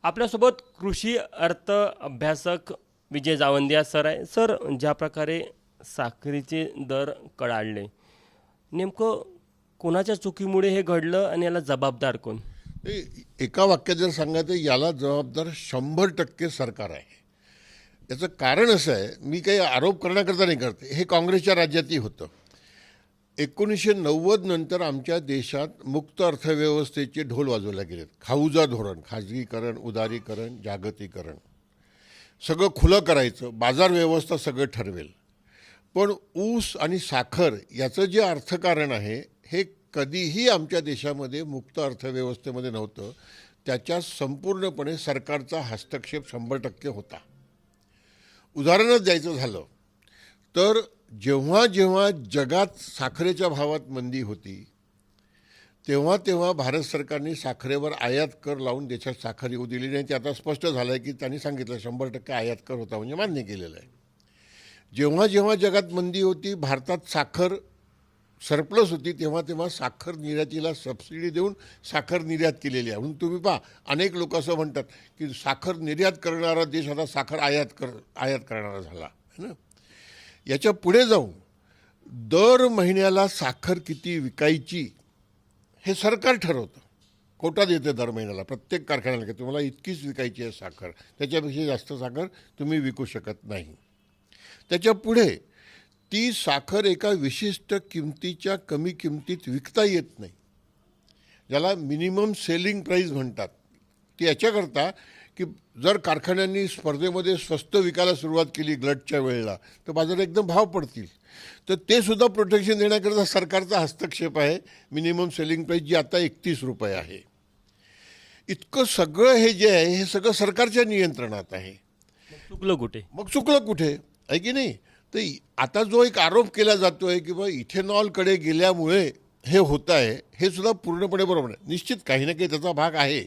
आपल्यासोबत कृषी अर्थ अभ्यासक विजय जावंदिया सर आहे. सर, ज्या प्रकारे साखरेचे दर कडाडले, नेमकं कोणाच्या चुकीमुळे हे घडलं आणि याला जबाबदार कोण? एका वाक्यात जर सांगायचं याला जबाबदार 100% सरकार आहे. याचं कारण असं आहे, मी काही आरोप करण्याकरता नाही करते, हे काँग्रेसच्या राज्यातही होतं. 1990 नंतर आमच्या देशात मुक्त अर्थव्यवस्थेचे ढोल वाजवले गेलेत. खाऊजा धोरण, खाजगीकरण, उदारीकरण, जागतिकरण, सगळं खुलं करायचं, बाजार व्यवस्था सगळं ठरवेल. पण ऊस आणि साखर याचं जे अर्थकारण आहे हे कधीही आमच्या देशामध्ये मुक्त अर्थव्यवस्थेमध्ये नव्हतं. त्याच्यात संपूर्णपणे सरकारचा हस्तक्षेप 100% होता. उदाहरणच द्यायचं झालं तर जेव्हा जेव्हा जगात साखरेच्या भावात मंदी होती तेव्हा तेव्हा भारत सरकारने साखरेवर आयात कर लावून देशात साखर येऊ दिली नाही. ते आता स्पष्ट झालं आहे की त्यांनी सांगितलं 100% आयात कर होता, म्हणजे मान्य केलेलं आहे. जेव्हा जेव्हा जगात मंदी होती, भारतात साखर सरप्लस होती, तेव्हा तेव्हा साखर निर्यातीला सबसिडी देऊन साखर निर्यात केलेली आहे. म्हणून तुम्ही पहा, अनेक लोक असं म्हणतात की साखर निर्यात करणारा देश आता साखर आयात करणारा झाला है ना. याच्या पुढे जाऊन दर महिन्याला साखर किती विकायची हे सरकार ठरवतं. कोटा देते दर महिन्याला प्रत्येक कारखान्याला की तुम्हाला इतकीच विकायची आहे साखर, त्याच्यापेक्षा जास्त साखर तुम्ही विकू शकत नाही. त्याच्या पुढे ती साखर एका विशिष्ट किमतीच्या कमी किमतीत विकता येत नाही, ज्याला मिनिमम सेलिंग प्राईस म्हणतात. ती याच्याकरता की जर कारखान्यांनी स्पर्धेमध्ये स्वस्त विकायला सुरुवात केली गलटच्या वेळेला तर बाजारात एकदम भाव पडतील. तर ते सुद्धा प्रोटेक्शन देण्याकरता सरकारचा हस्तक्षेप आहे. मिनिमम सेलिंग प्राईस जी आता 31 रुपये आहे. इतकं सगळं हे जे आहे हे सगळं सरकारच्या नियंत्रणात आहे. चुकलं कुठे? मग चुकलं कुठे आहे की नाही. तर आता जो एक आरोप केला जातो आहे की बा इथेनॉलकडे गेल्यामुळे हे होत आहे, हे सुद्धा पूर्णपणे बरोबर आहे. निश्चित काही ना काही त्याचा भाग आहे,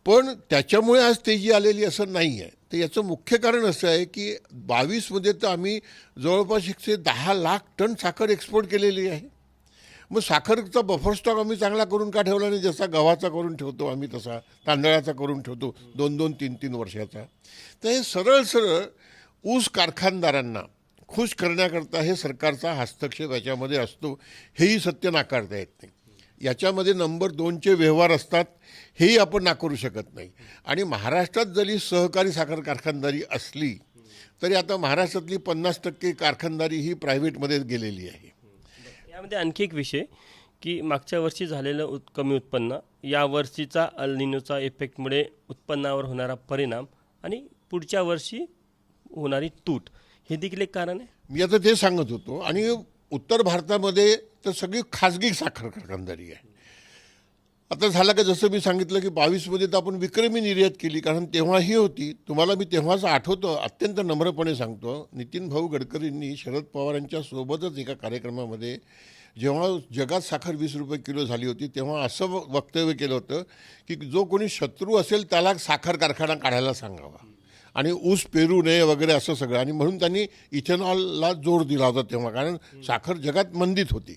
पण त्याच्यामुळे आज तेजी आलेली असं नाही आहे. तर याचं मुख्य कारण असं आहे की 22मध्ये तर आम्ही जवळपास 110 लाख टन साखर एक्सपोर्ट केलेली आहे. मग साखरचा बफर स्टॉक आम्ही चांगला करून का ठेवला नाही? जसा गव्हाचा करून ठेवतो आम्ही तसा तांदळाचा करून ठेवतो 2-2, 3-3 वर्षाचा. तर हे सरळ सरळ ऊस कारखानदारांना खुश करण्याकरता हे सरकारचा हस्तक्षेप याच्यामध्ये असतो, हेही सत्य नाकारता येत नाही. याच्यामध्ये नंबर 2चे व्यवहार असतात, हेही आपण नाकारू शकत नाही. आणि महाराष्ट्रात जरी सहकारी साखर कारखानदारी असली तरी आता महाराष्ट्रातली 50% कारखानदारी ही प्रायव्हेटमध्ये गेलेली आहे. यामध्ये आणखी एक विषय की मागच्या वर्षी झालेलं कमी उत्पन्न, या वर्षीचा अल निनोचा इफेक्टमुळे उत्पन्नावर होणारा परिणाम आणि पुढच्या वर्षी होणारी तूट, हे देखील एक कारण आहे. मी आता ते सांगत होतो. आणि उत्तर भारतामध्ये तर सगळी खाजगी साखर कारखानदारी आहे. आता झालं का, जसं मी सांगितलं की 22मध्ये तर आपण विक्रमी निर्यात केली, कारण तेव्हाही होती. तुम्हाला मी तेव्हाच आठवतं, अत्यंत नम्रपणे सांगतो, नितीन भाऊ गडकरींनी शरद पवारांच्या सोबतच एका कार्यक्रमामध्ये जेव्हा जगात साखर 20 रुपये किलो झाली होती तेव्हा असं वक्तव्य केलं होतं की जो कोणी शत्रू असेल त्याला साखर कारखाना काढायला सांगावा आणि ऊस पेरू नये वगैरे असं सगळं. आणि म्हणून त्यांनी इथेनॉलला जोर दिला होता तेव्हा, कारण साखर जगात मंदीत होती.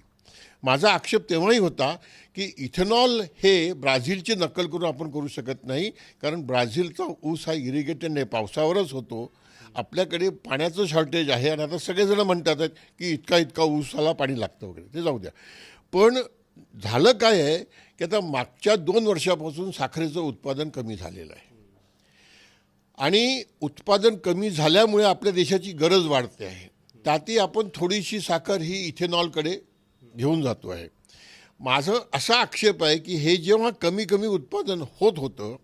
माझा आक्षेप तेव्हाही होता की इथेनॉल हे ब्राझीलची नक्कल करून आपण करू शकत नाही, कारण ब्राझीलचा ऊस हा इरिगेटेड नाही, पावसावरच होतो. आपल्याकडे पाण्याचं शॉर्टेज आहे आणि आता सगळेजण म्हणतात की इतका ऊसाला पाणी लागतं वगैरे, ते जाऊ द्या. पण झालं काय आहे की आता मागच्या 2 वर्षापासून साखरेचं उत्पादन कमी झालेलं आहे आणि उत्पादन कमी झाल्यामुळे आपल्या देशाची गरज वाढते आहे. त्यातही आपण थोडीशी साखर ही इथेनॉलकडे घेऊन जातो आहे. माझं असा आक्षेप आहे की हे जेव्हा कमी कमी उत्पादन होत होतं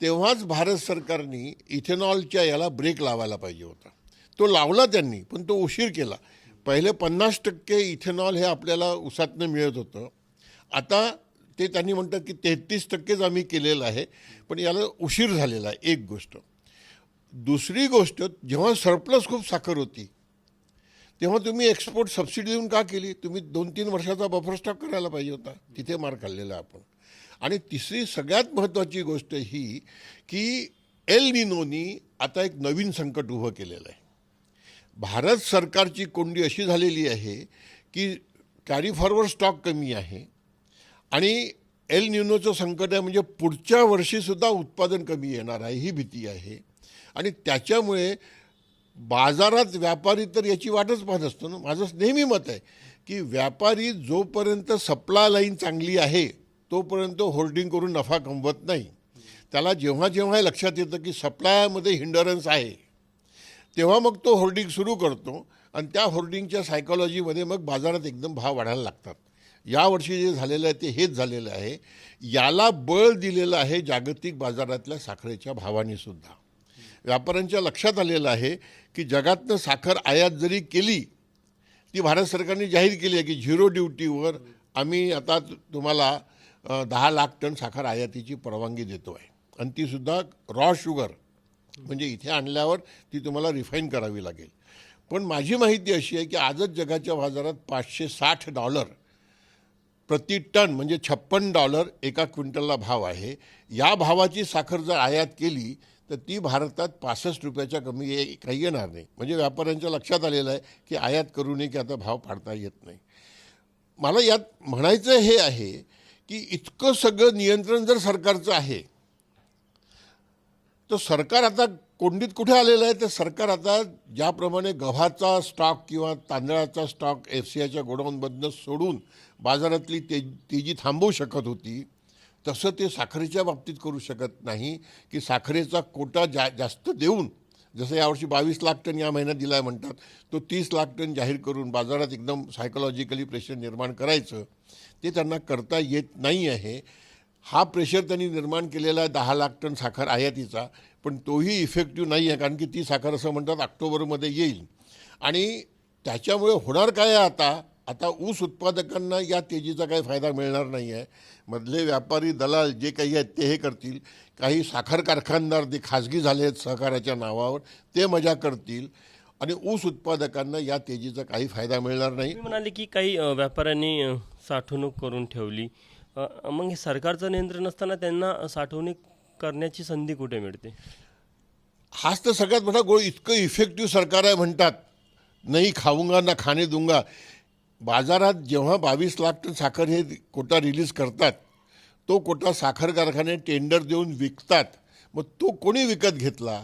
तेव्हाच भारत सरकारने इथेनॉलच्या याला ब्रेक लावायला पाहिजे होता. तो लावला त्यांनी, पण तो उशीर केला. पहिले 50% इथेनॉल हे आपल्याला ऊसातनं मिळत होतं, आता ते त्यांनी म्हणतात की 33%च आम्ही केलेलं आहे, पण याला उशीर झालेला आहे. एक गोष्ट. दुसरी गोष्ट, जेव्हा सरप्लस खूप साखर होती तेव्हा तुम्ही एक्सपोर्ट सबसिडी देऊन का केली? तुम्ही 2-3 वर्षाचा बफर स्टॉक करायला पाहिजे होता. तिथे मार खाल्लेला आपण. आणि तिसरी सगळ्यात महत्त्वाची गोष्ट ही की एल निनोनी आता एक नवीन संकट उभं केलेलं आहे. भारत सरकारची कोंडी अशी झालेली आहे की कॅरी फॉरवर्ड स्टॉक कमी आहे आणि एल निनोचं संकट आहे, म्हणजे पुढच्या वर्षीसुद्धा उत्पादन कमी येणार आहे ही भीती आहे. आणि त्याच्यामुळे बाजारात व्यापारी तर याची वाटच पाहत असतो ना. माझं नेहमी मत आहे की व्यापारी जोपर्यंत सप्लाय लाईन चांगली आहे तोपर्यंत होर्डिंग करून नफा कमवत नाही. त्याला जेव्हा जेव्हा हे लक्षात येतं की सप्लायमध्ये हिंडरन्स आहे तेव्हा मग तो होर्डिंग सुरू करतो आणि त्या होर्डिंगच्या सायकॉलॉजीमध्ये मग बाजारात एकदम भाव वाढायला लागतात. यावर्षी जे झालेलं आहे ते हेच झालेलं आहे. याला बळ दिलेलं आहे जागतिक बाजारातल्या साखरेच्या भावानीसुद्धा. व्यापाऱ्यांच्या लक्षात आलेलं आहे की जगातनं साखर आयात जरी केली ती भारत सरकारने जाहीर केली आहे की 0 ड्युटीवर आम्ही आता तुम्हाला 10 लाख टन साखर आयातीची परवानगी देतो आहे. आणि तीसुद्धा रॉ शुगर, म्हणजे इथे आणल्यावर ती तुम्हाला रिफाईन करावी लागेल. पण माझी माहिती अशी आहे की आजच जगाच्या बाजारात $560 प्रति टन म्हणजे $56 एका क्विंटलला भाव आहे. या भावाची साखर जर आयात केली तर ती भारतात ₹65 कमी काही येणार नाही. म्हणजे व्यापाऱ्यांच्या लक्षात आलेलं आहे की आयात करू नये की आता भाव पाडता येत नाही. मला यात म्हणायचं हे आहे की इतकं सगळं नियंत्रण जर सरकारचं आहे तर सरकार आता कोंडीत कुठे आलेलं आहे. तर सरकार आता ज्याप्रमाणे गव्हाचा स्टॉक किंवा तांदळाचा स्टॉक FCIच्या गोडाऊनमधनं सोडून बाजारातली तेजी थांबवू शकत होती तसं ते साखरेच्या बाबतीत करू शकत नाही की साखरेचा कोटा जास्त देऊन, जसं यावर्षी 22 लाख टन या महिन्यात दिला आहे म्हणतात, तो 30 लाख टन जाहीर करून बाजारात एकदम सायकोलॉजिकली प्रेशर निर्माण करायचं ते त्यांना करता येत नाही आहे. हा प्रेशर त्यांनी निर्माण केलेला आहे 10 लाख टन साखर आयातीचा, पण तोही इफेक्टिव्ह नाही आहे. कारण की ती साखर असं म्हणतात ऑक्टोबरमध्ये येईल. आणि त्याच्यामुळे होणार काय आहे आता ऊस उत्पादकांना या तेजीचा काही फायदा मिळणार नाही आहे. मधले व्यापारी दलाल जे काही आहेत ते हे करतील. काही साखर कारखानदार ते खाजगी झाले आहेत सहकाराच्या नावावर, ते मजा करतील. आणि ऊस उत्पादकांना या तेजीचा काही फायदा मिळणार नाही. तुम्ही म्हणाले की काही व्यापाऱ्यांनी साठवणूक करून ठेवली. मग हे सरकारचं नियंत्रण असताना त्यांना साठवणूक करण्याची संधी कुठे मिळते? हाच तर सगळ्यात मोठा गोळ. इतकं इफेक्टिव्ह सरकार आहे म्हणतात, नाही खाऊंगा ना खाणे दूंगा. बाजारात जेव्हा 22 लाख टन साखर हे कोटा रिलीज करतात तो कोटा साखर कारखाने टेंडर देऊन विकतात. मग तो कोणी विकत घेतला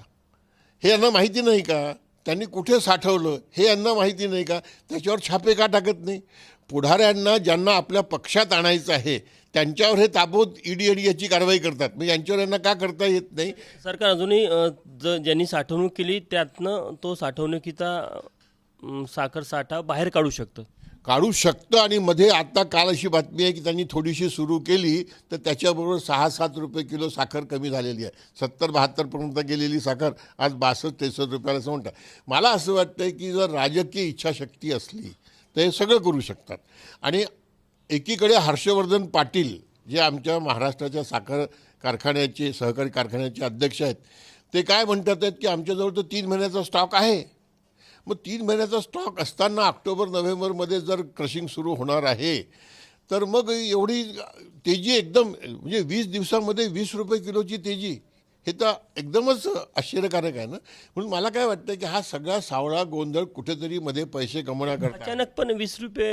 हे यांना माहिती नाही का? त्यांनी कुठे साठवलं हे यांना माहिती नाही का? त्याच्यावर छापे का टाकत नाही? पुढाऱ्यांना ज्यांना आपल्या पक्षात आणायचं आहे त्यांच्यावर हे ताबोत ED याची कारवाई करतात. मग यांच्यावर यांना का करता येत नाही? सरकार अजूनही ज्यांनी साठवणूक केली त्यातनं तो साठवणुकीचा साखर साठा बाहेर काढू शकतं. आणि मध्ये आता काल अशी बातमी आहे की त्यांनी थोडीशी सुरू केली तर त्याच्याबरोबर 6-7 रुपये किलो साखर कमी झालेली आहे. 70-72पर्यंत गेलेली साखर आज 62-63 रुपयाला असं म्हणतात. मला असं वाटतं की जर राजकीय इच्छाशक्ती असली तर हे सगळं करू शकतात. आणि एकीकडे हर्षवर्धन पाटील जे आमच्या महाराष्ट्राच्या साखर कारखान्याचे सहकारी कारखान्याचे अध्यक्ष आहेत ते काय म्हणतात आहेत की आमच्याजवळ तर 3 महिन्याचा स्टॉक आहे. मग 3 महिन्याचा स्टॉक असताना ऑक्टोबर-नोव्हेंबरमध्ये जर क्रशिंग सुरू होणार आहे तर मग एवढी तेजी एकदम म्हणजे 20 दिवसामध्ये 20 रुपये किलोची तेजी हे तर एकदमच आश्चर्यकारक आहे ना. म्हणून मला काय वाटतं की हा सगळा सावळा गोंधळ कुठेतरी मध्ये पैसे कमवण्याकरता. अचानक पण 20 रुपये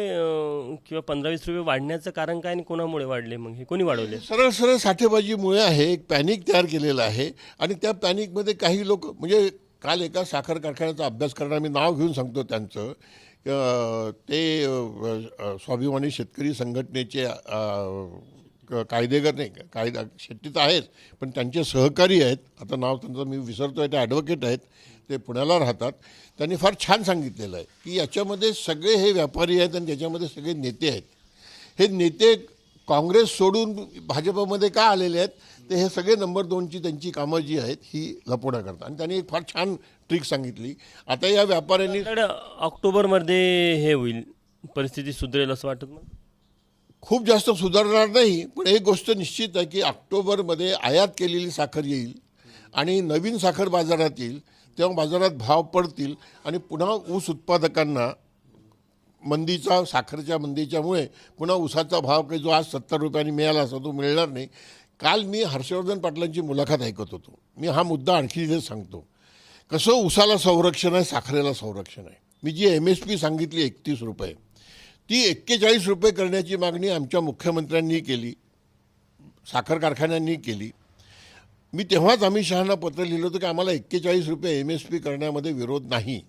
किंवा 15-20 रुपये वाढण्याचं कारण काय आणि कोणामुळे वाढले? मग हे कोणी वाढवले? सरळ सरळ साठेबाजीमुळे आहे. एक पॅनिक तयार केलेलं आहे. आणि त्या पॅनिकमध्ये काही लोक, म्हणजे काल एका साखर कारखान्याचा अभ्यास करणारा, मी नाव घेऊन सांगतो त्यांचं, ते स्वाभिमानी शेतकरी संघटनेचे कायदेगर नाही, कायदा शेती तर आहेच पण त्यांचे सहकारी आहेत, आता नाव त्यांचं मी विसरतो आहे, ते ॲडव्होकेट आहेत, ते पुण्याला राहतात. त्यांनी फार छान सांगितलेलं आहे की याच्यामध्ये सगळे हे व्यापारी आहेत आणि त्याच्यामध्ये सगळे नेते आहेत. हे नेते काँग्रेस सोडून भाजपमध्ये का आलेले आहेत? ते हे सगळे नंबर 2ची त्यांची कामं जी आहेत ही लपवण्या करतात. आणि त्यांनी एक फार छान ट्रिक सांगितली. आता या व्यापाऱ्यांनी ऑक्टोबरमध्ये हे होईल, परिस्थिती सुधारेल असं वाटत मला. खूप जास्त सुधारणार नाही, पण एक गोष्ट निश्चित आहे की ऑक्टोबरमध्ये आयात केलेली साखर येईल आणि नवीन साखर बाजारात येईल. तेव्हा बाजारात भाव पडतील आणि पुन्हा ऊस उत्पादकांना मंदीचा, साखरेच्या मंदीच्यामुळे पुन्हा ऊसाचा भाव काही जो आज 70 रुपयांनी मिळाला असा तो मिळणार नाही. काल मी हर्षवर्धन पाटलांची मुलाखत ऐकत होतो. मी हा मुद्दा आणखी इथे सांगतो. कसं ऊसाला संरक्षण आहे, साखरेला संरक्षण आहे. मी जी MSP सांगितली 31 रुपये, ती 41 रुपये करण्याची मागणी आमच्या मुख्यमंत्र्यांनी केली. साखर कारखान्यांनी केली. मी तेव्हाच अमित शहांना पत्र लिहिलं होतं की आम्हाला 41 रुपये MSP करण्यामध्ये विरोध नाही,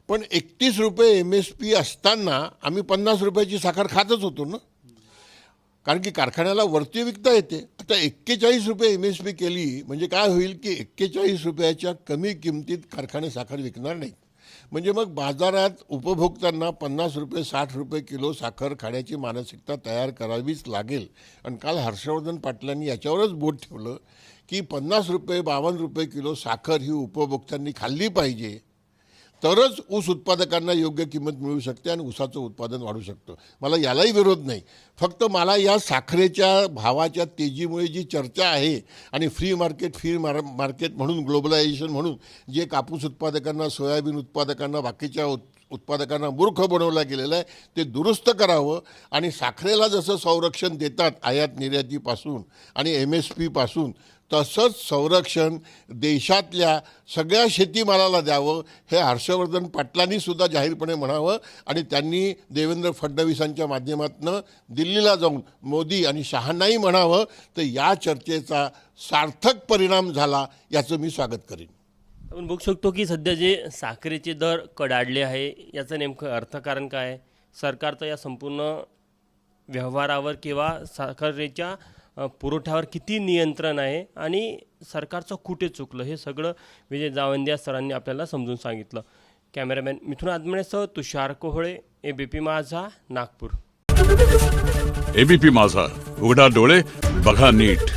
पण 31 रुपये MSP असताना आम्ही 50 रुपयाची साखर खातच होतो ना, कारण की कारखान्याला वरती विकता येते. आता 41 रुपये MSP केली म्हणजे काय होईल की 41 रुपयाच्या कमी किमतीत कारखाने साखर विकणार नाहीत. म्हणजे मग बाजारात उपभोक्त्यांना 50 रुपये 60 रुपये किलो साखर खाण्याची मानसिकता तयार करावीच लागेल. आणि काल हर्षवर्धन पाटलांनी याच्यावरच बोट ठेवलं की 50 रुपये 52 रुपये किलो साखर ही उपभोक्त्यांनी खाल्ली पाहिजे, तरच ऊस उत्पादकांना योग्य किंमत मिळू शकते आणि ऊसाचं उत्पादन वाढू शकतं. मला यालाही विरोध नाही, फक्त मला या साखरेच्या भावाच्या तेजीमुळे जी चर्चा आहे आणि फ्री मार्केट म्हणून, ग्लोबलायझेशन म्हणून जे कापूस उत्पादकांना, सोयाबीन उत्पादकांना, बाकीच्या उत्पादकांना मूर्ख बनवलं गेलेलं आहे ते दुरुस्त करावं. आणि साखरेला जसं संरक्षण देतात आयात निर्यातीपासून आणि MSP पासून, तसंच संरक्षण देशातल्या सगळ्या शेतीमालाला द्यावं हे हर्षवर्धन पाटलांनी सुद्धा जाहीरपणे म्हणावं. आणि त्यांनी देवेंद्र फडणवीसांच्या माध्यमातून दिल्लीला जाऊन मोदी आणि शहांनाही म्हणावं, तर या चर्चेचा सार्थक परिणाम झाला याचं मी स्वागत करेन. आपण बघू शकतो की सध्या जे साखरेचे दर कडाडले आहे याचं नेमकं अर्थकारण काय आहे, सरकारचं या संपूर्ण व्यवहारावर किंवा साखरेच्या पुरवठ्यावर किती नियंत्रण आहे आणि सरकारचं कुठे चुकलं, हे सगळं विजय जावंदिया सरांनी आपल्याला समजून सांगितलं. कॅमेरामॅन मिथुन आदमणेसह तुषार कोहळे, ABP माझा, नागपूर. ABP माझा, उघडा डोळे बघा नीट.